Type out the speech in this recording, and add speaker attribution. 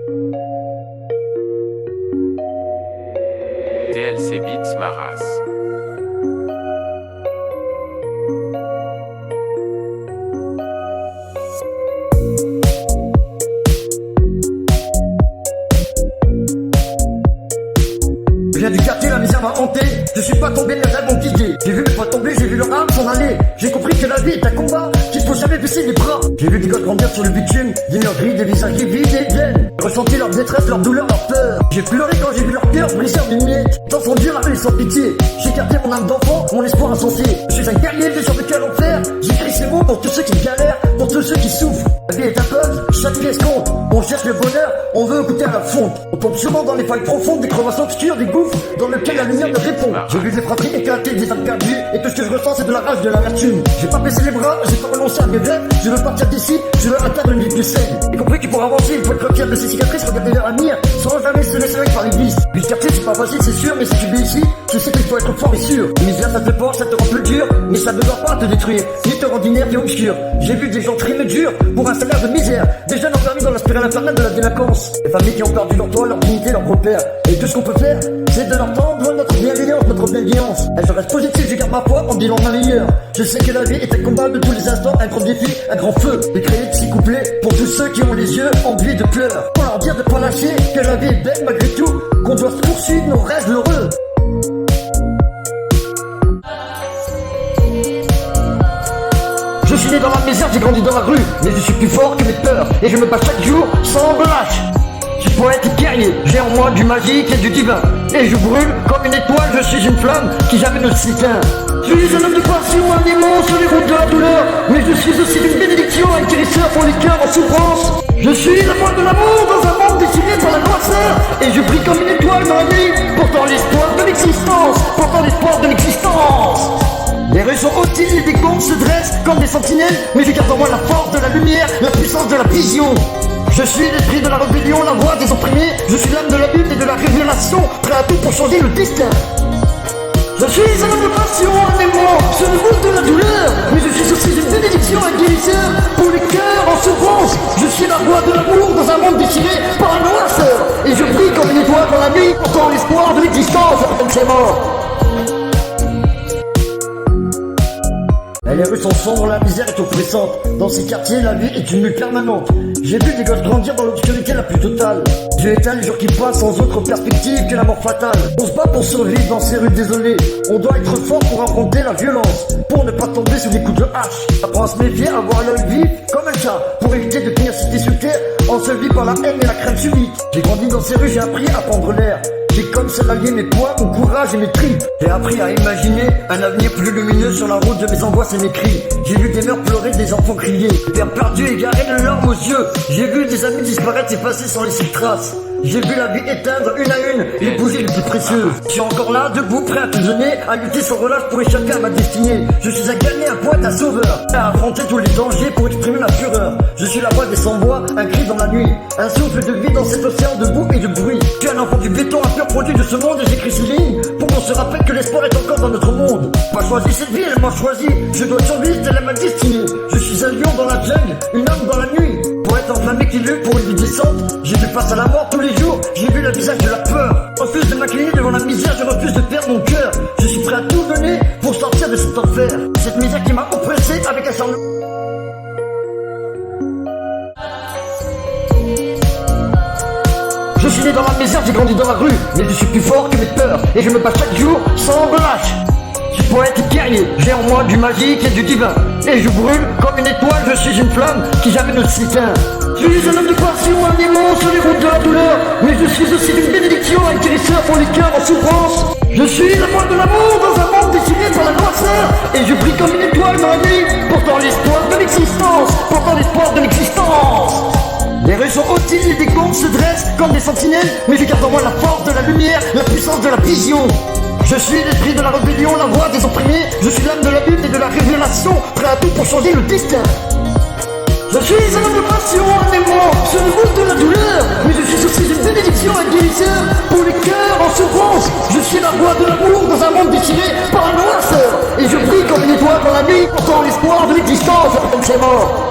Speaker 1: DLC Beats Maras.
Speaker 2: Je viens du quartier, la misère m'a hanté. Je suis pas tombé, les rêves m'ont guidé. J'ai vu mes potes tomber, j'ai vu leur âme s'en aller. J'ai compris que la vie est un combat, qu'il faut jamais baisser les bras. J'ai vu des gosses grandir sur le bitume, des murs gris, des visages vides et viennent. J'ai ressenti leur détresse, leur douleur, leur peur. J'ai pleuré quand j'ai vu leur cœur brisé en miettes. Dans son dur, la rue sans pitié. J'ai gardé mon âme d'enfant, mon espoir insensé. Je suis un guerrier, j'ai survécu à l'enfer. J'écris ces mots pour tous ceux qui galèrent, pour tous ceux qui souffrent. La vie est un puzzle, chaque pièce compte. On cherche le bonheur, on veut goûter à la fonte. On tombe souvent dans les failles profondes, des crevasses obscures, des gouffres dans lesquels la lumière ne répond. J'ai vu des fratries éclater, des âmes perdues, et tout ce que je ressens c'est de la rage, de l'amertume. J'ai pas baissé les bras, j'ai pas renoncé à mes rêves. Je veux partir d'ici, je veux atteindre une vie plus saine. J'ai compris que pour avancer, il faut être fier de ses cicatrices, regarder vers l'avenir, sans jamais se laisser avec par l'église. Puis le quartier c'est pas facile, c'est sûr, mais si tu vis ici, tu sais qu'il faut être fort et sûr. La misère ça te force, ça te rend plus dur, mais ça ne doit pas te détruire, ni te rendre inerte et obscur. J'ai vu des gens trimer dur pour un salaire de misère, des jeunes enfermés dans la spirale infernale de la délinquance, des familles qui ont perdu leur toit, leur dignité, leur repère. Et tout ce qu'on peut faire, c'est de leur tendre notre bienveillance, notre bienveillance. Et je reste positif, je garde ma foi en me disant ma meilleure. Je sais que la vie est un combat de tous les instants, un grand défi, un grand feu. J'ai créé de six couplets pour tous ceux qui ont les yeux emplis de pleurs. Pour leur dire de pas lâcher, que la vie est belle malgré tout, qu'on doit se poursuivre nos rêves heureux. Je suis né dans la misère, j'ai grandi dans la rue, mais je suis plus fort que mes peurs, et je me bats chaque jour sans relâche. Je suis poète et guerrier, j'ai en moi du magique et du divin, et je brûle comme une étoile, je suis une flamme qui jamais ne s'éteint. Je suis un homme de passion, un démon sur les routes de la douleur, mais je suis aussi une bénédiction, un guérisseur pour les cœurs en souffrance. Je suis la voix de l'amour dans un monde dessiné par la noirceur, et je brille comme une étoile dans la nuit, portant l'espoir de l'existence, portant l'espoir de l'existence. Les rues sont hautiles, les décombres se dressent comme des sentinelles, mais je garde en moi la force de la lumière, la puissance de la vision. Je suis l'esprit de la rébellion, la voix des opprimés, je suis l'âme de la lutte et de la révélation, prêt à tout pour changer le destin. Je suis un homme de passion, un aimant, sur le bout de la douleur, mais je suis aussi une bénédiction, un guérisseur, pour les cœurs en souffrance. Je suis la voix de l'amour dans un monde déchiré par la noirceur, et je brille comme une étoile dans la nuit, portant l'espoir de l'existence, comme c'est mort. Et les rues sont sombres, la misère est oppressante. Dans ces quartiers, la vie est une lutte permanente. J'ai vu des gosses grandir dans l'obscurité la plus totale. Dieu éteint les jours qui passent sans autre perspective que la mort fatale. On se bat pour survivre dans ces rues désolées. On doit être fort pour affronter la violence, pour ne pas tomber sous des coups de hache. Apprends à se méfier, à voir l'œil vif comme un chat, pour éviter de finir cité sur terre, enseveli par la haine et la crainte subite. J'ai grandi dans ces rues, j'ai appris à prendre l'air. J'ai comme seul allié mes poids, mon courage et mes tripes. J'ai appris à imaginer un avenir plus lumineux sur la route de mes angoisses et mes cris. J'ai vu des mères pleurer, des enfants crier, des pères perdus égarés de larmes aux yeux. J'ai vu des amis disparaître et passer sans laisser de traces. J'ai vu la vie éteindre une à une les bougies les plus précieuses. Je suis encore là, debout, prêt à tout donner, à lutter sans relâche pour échapper à ma destinée. Je suis un gagnant, un poète, un sauveur, prêt à affronter tous les dangers pour exprimer ma fureur. Je suis la voix des sans-voix, un cri dans la nuit, un souffle de vie dans cet océan de boue et de bruit. Je suis un enfant du béton, un pur produit de ce monde, et j'écris ces lignes pour qu'on se rappelle que l'espoir est encore dans notre monde. Pas choisi cette vie, elle m'a choisi, je dois survivre, telle est ma destinée. Je suis un lion dans la jungle, une âme dans la nuit, poète enflammé qui lutte pour une vie décente. J'ai vu face à la mort tous les jours, j'ai vu le visage de la peur. Je refuse de m'incliner devant la misère, je refuse de perdre mon cœur. Je suis prêt à tout donner pour sortir de cet enfer, cette misère qui m'a oppressé avec acharnement. Je suis né dans la misère, j'ai grandi dans la rue, mais je suis plus fort que mes peurs, et je me bats chaque jour sans relâche. Je suis poète et guerrier, j'ai en moi du magique et du divin, et je brûle comme une étoile, je suis une flamme qui jamais ne s'éteint. Je suis un homme de passion, un démon sur les routes de la douleur, mais je suis aussi une bénédiction, un guérisseur pour les cœurs en souffrance. Je suis la voix de l'amour dans un monde dessiné par la noirceur, et je brille comme une étoile dans la nuit, portant l'espoir de l'existence, portant l'espoir de l'existence. Les rues sont hautiles, les décombres se dressent comme des sentinelles, mais je garde en moi la force de la lumière, la puissance de la vision. Je suis l'esprit de la rébellion, la voix des opprimés, je suis l'âme de la lutte et de la révélation, prêt à tout pour changer le destin. Je suis un homme de passion, un aimant, sur le bout de la douleur, mais je suis aussi une bénédiction, un guérisseur, pour les cœurs en souffrance. Je suis la voix de l'amour dans un monde déchiré par la noirceur, et je brille comme une étoile dans la nuit, portant l'espoir de l'existence, comme c'est mort.